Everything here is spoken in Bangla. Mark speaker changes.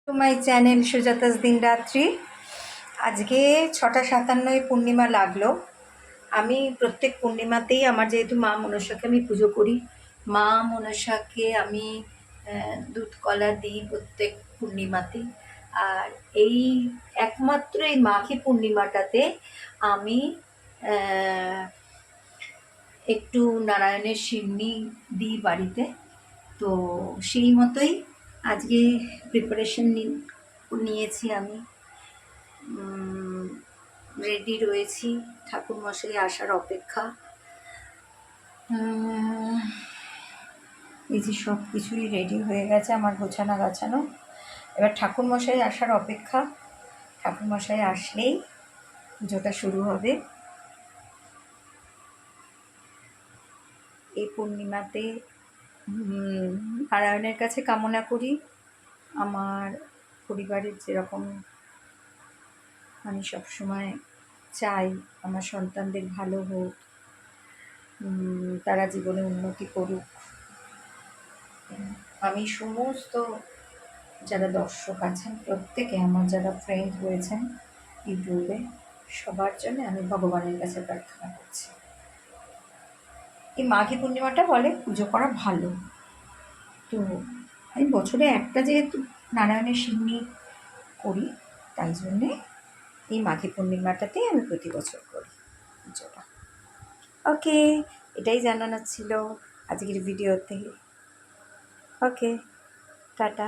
Speaker 1: টু মাই চ্যানেল সুজাতাস দিন রাত্রি। আজকে 6:57 পূর্ণিমা লাগলো। আমি প্রত্যেক পূর্ণিমাতেই আমার যেহেতু মা মনসাকে আমি পুজো করি, মা মনসাকে আমি দুধ কলা দিই প্রত্যেক পূর্ণিমাতেই। আর এই একমাত্র এই মাঘী পূর্ণিমাটাতে আমি একটু নারায়ণের সিন্নি দিই বাড়িতে। তো সেই মতোই আজকে প্রিপারেশন নিয়েছি। আমি রেডি রয়েছি, ঠাকুরমশাই আসার অপেক্ষা। এই যে সব কিছুই রেডি হয়ে গেছে আমার গোছানো গাছানো। এবার ঠাকুরমশাই আসার অপেক্ষা। ঠাকুরমশাই আসলেই পুজোটা শুরু হবে। এই পূর্ণিমাতে নারায়ণের কাছে কামনা করি আমার পরিবারের যেরকম আমি সবসময় চাই আমার সন্তানদের ভালো হোক, তারা জীবনে উন্নতি করুক। আমি সমস্ত যারা দর্শক আছেন প্রত্যেকে, আমার যারা ফ্রেন্ড রয়েছেন ইউটিউবে, সবার জন্য আমি ভগবানের কাছে প্রার্থনা করছি। এই মাঘী পূর্ণিমাটা বলে পুজো করা ভালো। তো আমি বছরে একটা যেহেতু নারায়ণের সিন্নি করি, তাই জন্যে এই মাঘী পূর্ণিমাটাতেই আমি প্রতি বছর করি পুজোটা। ওকে, এটাই জানানোর ছিল আজকের ভিডিওতে। ওকে, টাটা।